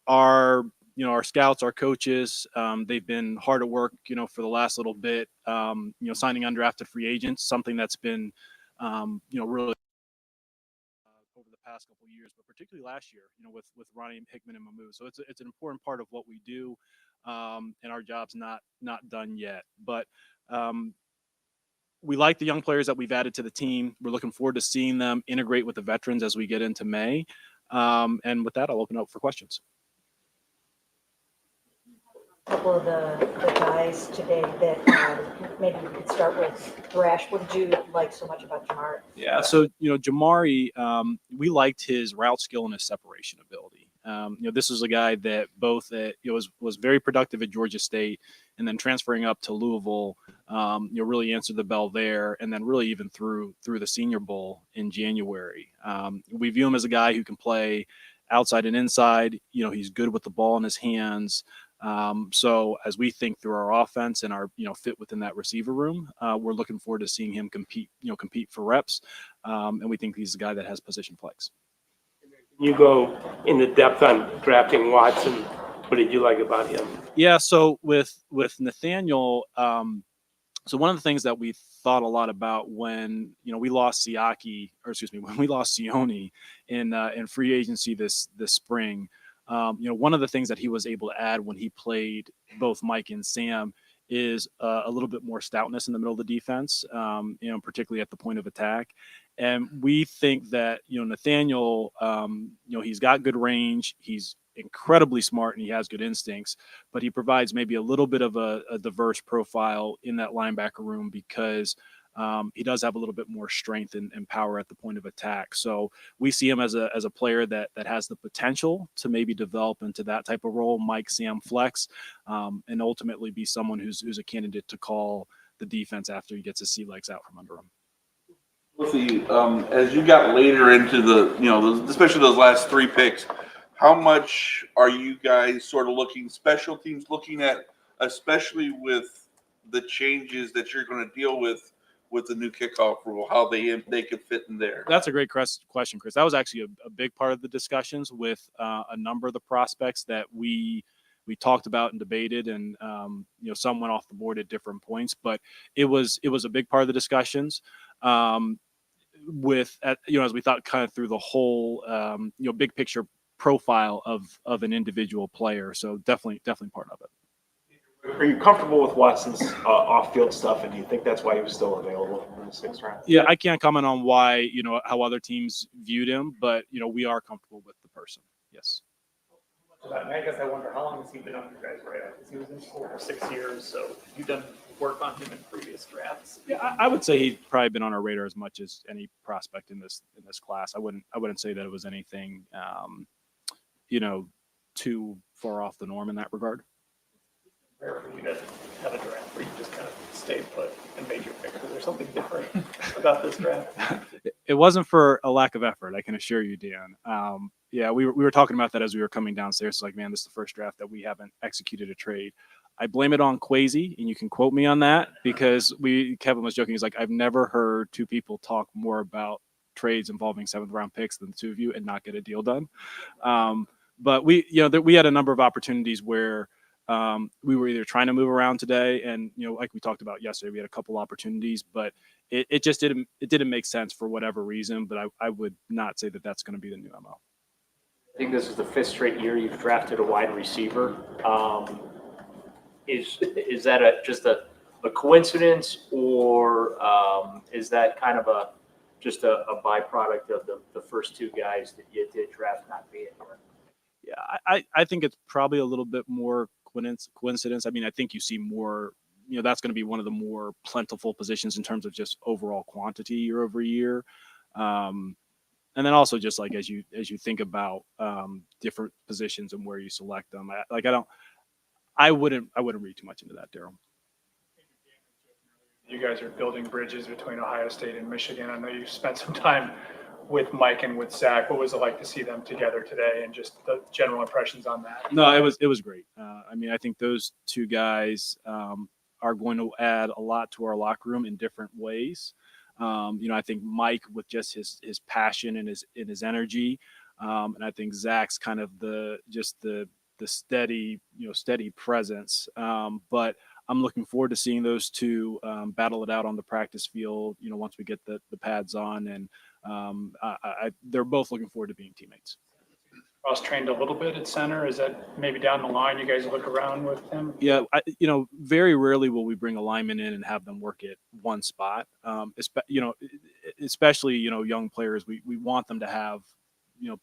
our our scouts, our coaches, they've been hard at work, for the last little bit, signing undrafted free agents, something that's been, really over the past couple of years, but particularly last year, with Ronnie Hickman and Mahmoud. So it's an important part of what we do, and our job's not done yet. But um, we like the young players that we've added to the team. We're looking forward to seeing them integrate with the veterans as we get into May. And with that, I'll open up for questions. Couple of the guys today that maybe you could start with. Thrash, what did you like so much about Jamari? Yeah, so Jamari, we liked his route skill and his separation ability. This was a guy that both was very productive at Georgia State, and then transferring up to Louisville, really answered the bell there, and then really even through the Senior Bowl in January. We view him as a guy who can play outside and inside. He's good with the ball in his hands. So as we think through our offense and our fit within that receiver room, we're looking forward to seeing him compete for reps, and we think he's a guy that has position flex. You go in the depth on drafting Watson. What did you like about him? Yeah, so with Nathaniel, so one of the things that we thought a lot about when we lost when we lost Sione in free agency this spring. One of the things that he was able to add when he played both Mike and Sam is a little bit more stoutness in the middle of the defense, particularly at the point of attack. And we think that, Nathaniel, he's got good range. He's incredibly smart and he has good instincts, but he provides maybe a little bit of a diverse profile in that linebacker room because he does have a little bit more strength and power at the point of attack. So we see him as a player that has the potential to maybe develop into that type of role, Mike, Sam, flex, and ultimately be someone who's a candidate to call the defense after he gets his sea legs out from under him. As you got later into especially those last three picks, how much are you guys sort of special teams looking at, especially with the changes that you're going to deal with the new kickoff rule, how they could fit in there? That's a great question, Chris. That was actually a big part of the discussions with a number of the prospects that we talked about and debated, and some went off the board at different points, but it was a big part of the discussions. As we thought kind of through the whole big picture profile of an individual player. So definitely part of it. Are you comfortable with Watson's off-field stuff, and do you think that's why he was still available in the 6th round? Yeah, I can't comment on why, how other teams viewed him, but, we are comfortable with the person. Yes. I guess I wonder, how long has he been on your guys' radar? Because he was in school for 6 years, so you've done work on him in previous drafts. Yeah, I would say he's probably been on our radar as much as any prospect in this class. I wouldn't say that it was anything, too far off the norm in that regard. Rare for you to have a draft where you just kind of stayed put and made your pick. Is there something different about this draft? It wasn't for a lack of effort, I can assure you, Dan. Yeah, we were talking about that as we were coming downstairs. It's like, man, this is the first draft that we haven't executed a trade. I blame it on Kwesi, and you can quote me on that because Kevin was joking. He's like, I've never heard two people talk more about trades involving 7th round picks than the two of you and not get a deal done. But we had a number of opportunities where we were either trying to move around today, and like we talked about yesterday, we had a couple opportunities, but it just didn't make sense for whatever reason. But I would not say that that's going to be the new MO. I think this is the 5th straight year you've drafted a wide receiver. Is that just a coincidence, or is that kind of just a byproduct of the first two guys that you did draft not being here? Yeah, I think it's probably a little bit more coincidence. I mean, I think you see more, that's going to be one of the more plentiful positions in terms of just overall quantity year over year. And then also just like as you think about different positions and where you select them, I wouldn't read too much into that, Daryl. You guys are building bridges between Ohio State and Michigan. I know you spent some time with Mike and with Zach. What was it like to see them together today, and just the general impressions on that? No, it was great. I mean, I think those two guys are going to add a lot to our locker room in different ways. I think Mike, with just his passion and his energy, And I think Zach's kind of the steady, steady presence. But I'm looking forward to seeing those two battle it out on the practice field, once we get the pads on. And they're both looking forward to being teammates. Ross trained a little bit at center. Is that maybe down the line you guys look around with him? Yeah, very rarely will we bring a lineman in and have them work at one spot. Especially young players, we want them to have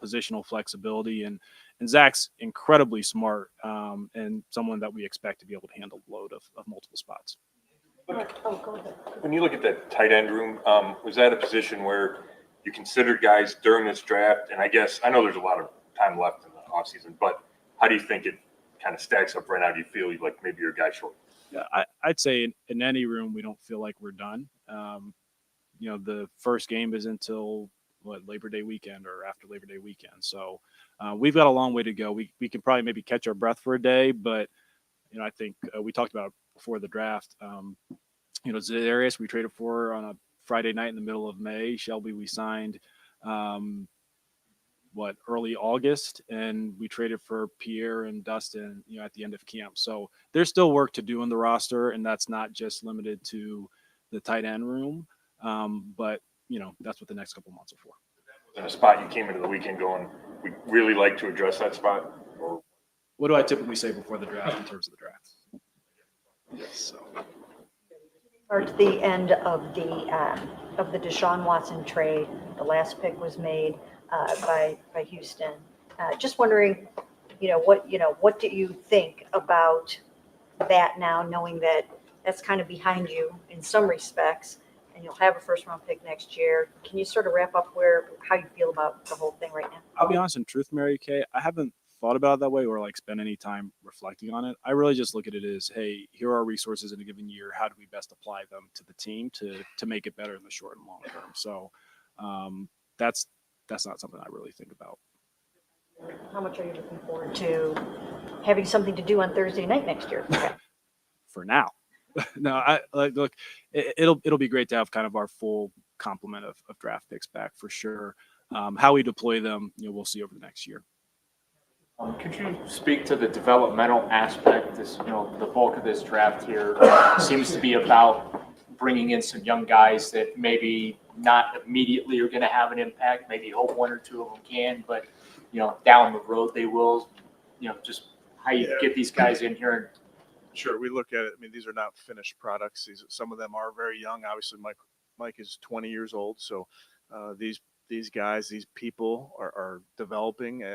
positional flexibility, and Zach's incredibly smart, and someone that we expect to be able to handle the load of multiple spots. Oh, go ahead. When you look at that tight end room, was that a position where you considered guys during this draft? And I know there's a lot of time left in the offseason, but how do you think it kind of stacks up right now? Do you feel like maybe you're a guy short? Yeah, I'd say in any room we don't feel like we're done. The first game is until Labor Day weekend or after Labor Day weekend, so we've got a long way to go. We can probably maybe catch our breath for a day, but I think we talked about before the draft. Zarius we traded for on a Friday night in the middle of May. Shelby we signed early August, and we traded for Pierre and Dustin, at the end of camp. So there's still work to do in the roster, and that's not just limited to the tight end room. But that's what the next couple months are for. In a spot you came into the weekend going, we really like to address that spot? Or What do I typically say before the draft in terms of the draft? Yes, so. Towards the end of the Deshaun Watson trade, the last pick was made by Houston. Just wondering, what do you think about that now, knowing that that's kind of behind you in some respects, and you'll have a first-round pick next year? Can you sort of wrap up how you feel about the whole thing right now? I'll be honest, in truth, Mary Kay, I haven't thought about it that way or spend any time reflecting on it. I really just look at it as, hey, here are resources in a given year. How do we best apply them to the team to make it better in the short and long term? So that's not something I really think about. How much are you looking forward to having something to do on Thursday night next year? For now. No, look, it'll be great to have kind of our full complement of draft picks back for sure. How we deploy them, we'll see over the next year. Could you speak to the developmental aspect? The bulk of this draft here seems to be about bringing in some young guys that maybe not immediately are going to have an impact. Maybe hope one or two of them can, but down the road they will. Just how you get these guys in here. And sure, we look at it. I mean, these are not finished products. Some of them are very young. Obviously, Mike is 20 years old, so these guys, these people are developing,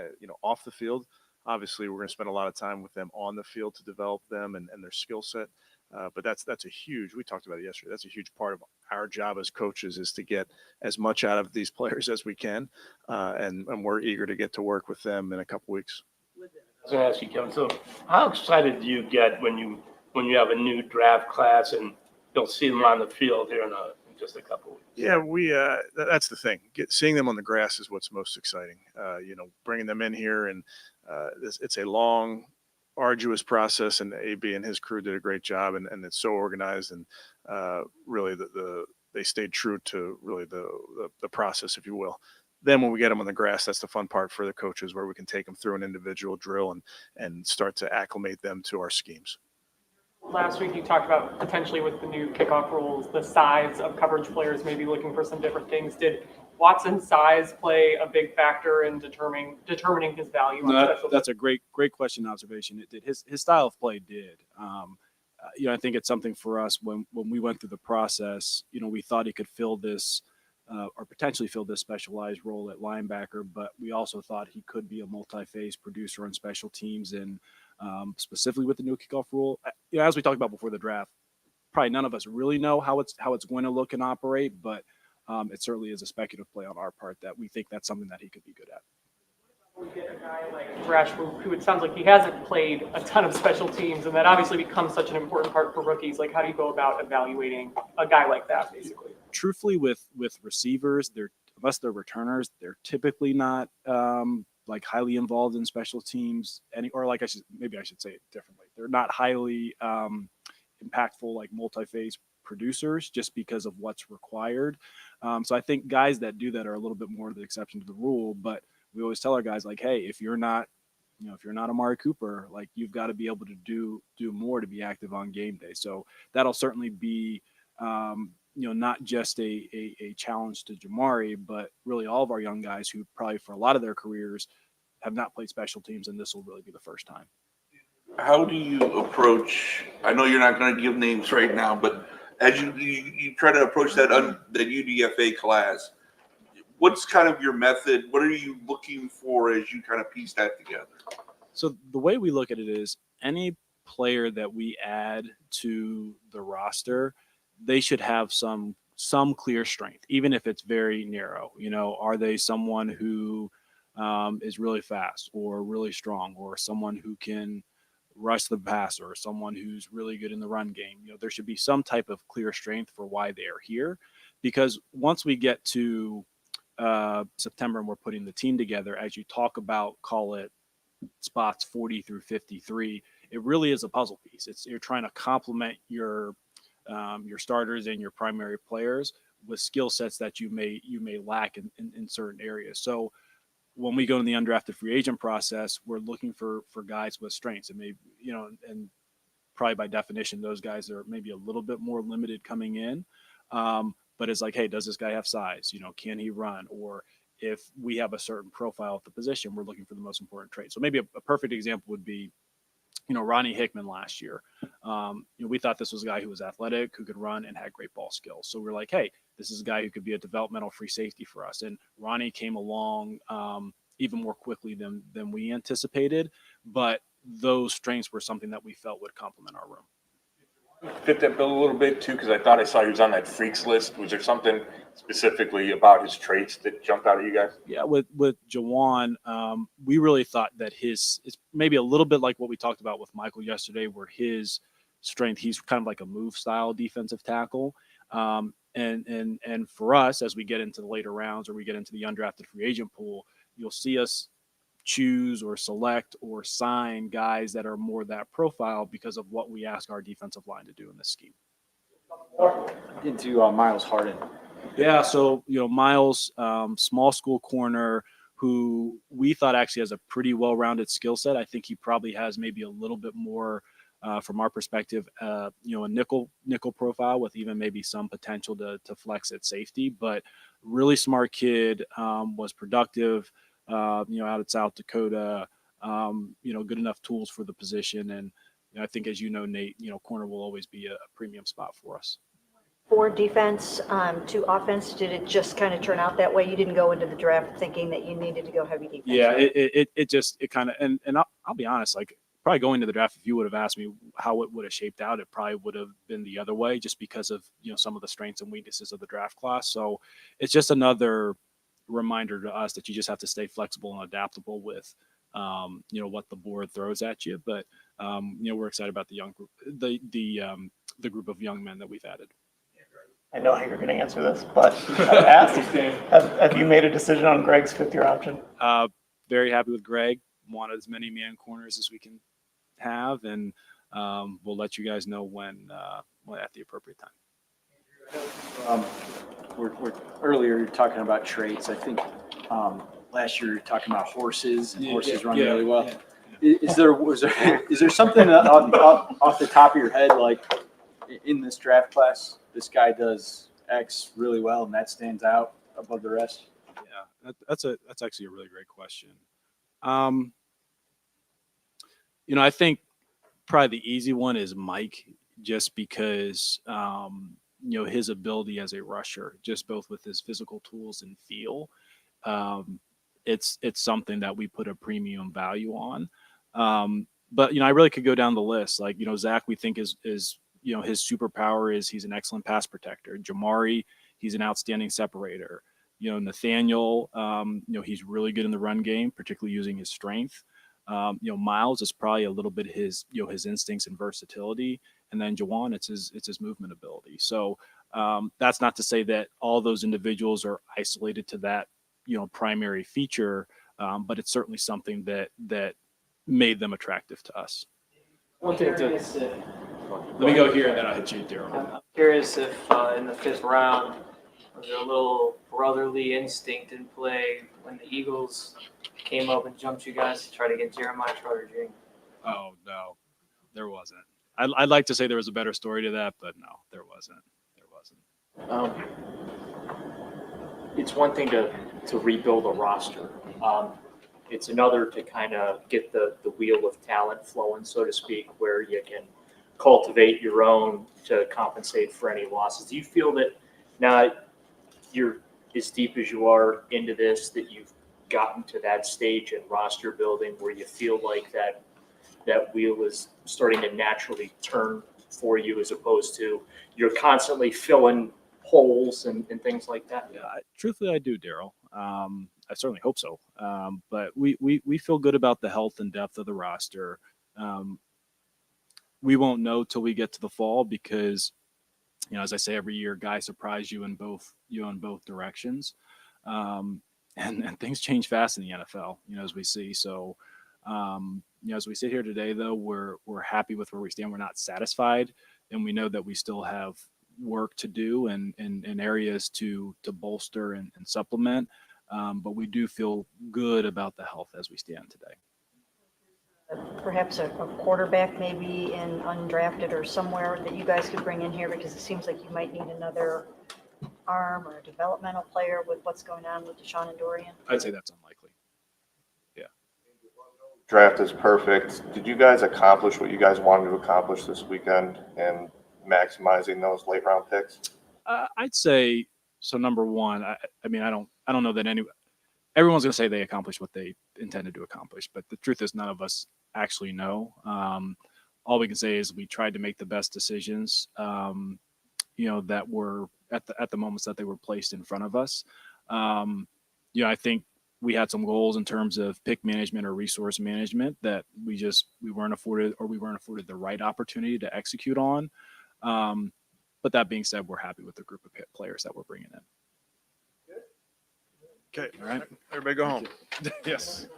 off the field. Obviously, we're going to spend a lot of time with them on the field to develop them and their skill set. But that's we talked about it yesterday. That's a huge part of our job as coaches is to get as much out of these players as we can. And we're eager to get to work with them in a couple weeks. I was going to ask you, Kevin, so how excited do you get when you have a new draft class and you'll see them on the field here in just a couple weeks? Yeah, that's the thing. Seeing them on the grass is what's most exciting. Bringing them in here, and it's a long, arduous process, and AB and his crew did a great job, and it's so organized, and really they stayed true to really the process, if you will. Then when we get them on the grass, that's the fun part for the coaches, where we can take them through an individual drill and start to acclimate them to our schemes. Last week you talked about potentially with the new kickoff rules, the size of coverage players maybe looking for some different things. Did Watson's size play a big factor in determining his value? That's a great question and observation. It did. His style of play did. I think it's something for us when we went through the process. We thought he could fill this or potentially fill this specialized role at linebacker, but we also thought he could be a multi-phase producer on special teams, and specifically with the new kickoff rule. As we talked about before the draft, probably none of us really know how it's going to look and operate, but it certainly is a speculative play on our part that we think that's something that he could be good at. We get a guy like Thrash, who it sounds like he hasn't played a ton of special teams, and that obviously becomes such an important part for rookies. Like, how do you go about evaluating a guy like that, basically? Truthfully, with receivers, unless they're returners, they're typically not highly involved in special teams, I should say it differently. They're not highly impactful multi-phase producers just because of what's required. So I think guys that do that are a little bit more the exception to the rule, but we always tell our guys like, hey, if you're not Amari Cooper, like you've got to be able to do more to be active on game day. So that'll certainly be, not just a challenge to Jamari, but really all of our young guys who probably for a lot of their careers have not played special teams, and this will really be the first time. How do you approach? I know you're not going to give names right now, but as you try to approach that UDFA class, what's kind of your method? What are you looking for as you kind of piece that together? So the way we look at it is any player that we add to the roster, they should have some clear strength, even if it's very narrow. Are they someone who is really fast or really strong, or someone who can rush the passer, or someone who's really good in the run game? There should be some type of clear strength for why they are here, because once we get to September and we're putting the team together, as you talk about, call it spots 40 through 53, it really is a puzzle piece. You're trying to complement your starters and your primary players with skill sets that you may lack in certain areas. So when we go in the undrafted free agent process, we're looking for guys with strengths, and maybe and probably by definition those guys are maybe a little bit more limited coming in. But it's like, hey, does this guy have size? Can he run? Or if we have a certain profile at the position, we're looking for the most important trait. So maybe a perfect example would be, Ronnie Hickman last year. We thought this was a guy who was athletic, who could run, and had great ball skills. So we're like, hey, this is a guy who could be a developmental free safety for us. And Ronnie came along even more quickly than we anticipated. But those strengths were something that we felt would complement our room. Fit that bill a little bit too, because I thought I saw he was on that freaks list. Was there something specifically about his traits that jumped out at you guys? Yeah, with Jawan, we really thought that it's maybe a little bit like what we talked about with Michael yesterday, where his strength, he's kind of like a move style defensive tackle. And for us, as we get into the later rounds or we get into the undrafted free agent pool, you'll see us choose or select or sign guys that are more that profile because of what we ask our defensive line to do in this scheme. Into Miles Harden. Yeah, so Miles, small school corner, who we thought actually has a pretty well-rounded skill set. I think he probably has maybe a little bit more, from our perspective, a nickel profile with even maybe some potential to flex at safety. But really smart kid, was productive. Out at South Dakota, good enough tools for the position. And I think, as Nate, corner will always be a premium spot for us. For defense to offense, did it just kind of turn out that way? You didn't go into the draft thinking that you needed to go heavy defense? Yeah, right? it kind of, and I'll be honest, like probably going to the draft, if you would have asked me how it would have shaped out, it probably would have been the other way, just because of, some of the strengths and weaknesses of the draft class. So it's just another reminder to us that you just have to stay flexible and adaptable with what the board throws at you. But we're excited about the young group, the group of young men that we've added. I know how you're going to answer this, but I've asked, have you made a decision on Greg's fifth-year option? Very happy with Greg. Wanted as many man corners as we can have, and we'll let you guys know when at the appropriate time. We're earlier you're talking about traits. I think last year you were talking about horses, and horses run really well. Yeah. Is there something off the top of your head, like in this draft class, this guy does X really well and that stands out above the rest? Yeah, that's actually a really great question. I think probably the easy one is Mike, just because his ability as a rusher, just both with his physical tools and feel, it's something that we put a premium value on. But I really could go down the list. Like Zach, we think is his superpower is he's an excellent pass protector. Jamari, he's an outstanding separator. Nathaniel, he's really good in the run game, particularly using his strength. Miles is probably a little bit his instincts and versatility, and then Jawan, it's his movement ability. So that's not to say that all those individuals are isolated to that primary feature, but it's certainly something that made them attractive to us. One thing to Let me go here and then I'll hit you, Daryl. I'm curious if in the fifth round, Was there a little brotherly instinct in play when the Eagles came up and jumped you guys to try to get Jeremiah Trotter Jr.? Oh no, there wasn't. I'd like to say there was a better story to that, but no, there wasn't. There wasn't. It's one thing to rebuild a roster. It's another to kind of get the wheel of talent flowing, so to speak, where you can cultivate your own to compensate for any losses. Do you feel that now you're as deep as you are into this, that you've gotten to that stage in roster building where you feel like that wheel is starting to naturally turn for you, as opposed to you're constantly filling holes and things like that? Yeah, truthfully, I do, Daryl. I certainly hope so. But we feel good about the health and depth of the roster. We won't know till we get to the fall because, as I say every year, guys surprise you in both directions, and things change fast in the NFL. As we see. So, as we sit here today, though, we're happy with where we stand. We're not satisfied, and we know that we still have work to do and areas to bolster and supplement. But we do feel good about the health as we stand today. Perhaps a quarterback maybe in undrafted or somewhere that you guys could bring in here, because it seems like you might need another arm or a developmental player with what's going on with Deshaun and Dorian. I'd say that's unlikely. Yeah. Draft is perfect. Did you guys accomplish what you guys wanted to accomplish this weekend and maximizing those late round picks? I'd say so. Number one, I mean, I don't know that everyone's going to say they accomplished what they intended to accomplish, but the truth is none of us actually know. All we can say is we tried to make the best decisions, that were at the moments that they were placed in front of us. I think we had some goals in terms of pick management or resource management that we weren't afforded the right opportunity to execute on. But that being said, we're happy with the group of players that we're bringing in. Okay. All right. Everybody go home. Yes.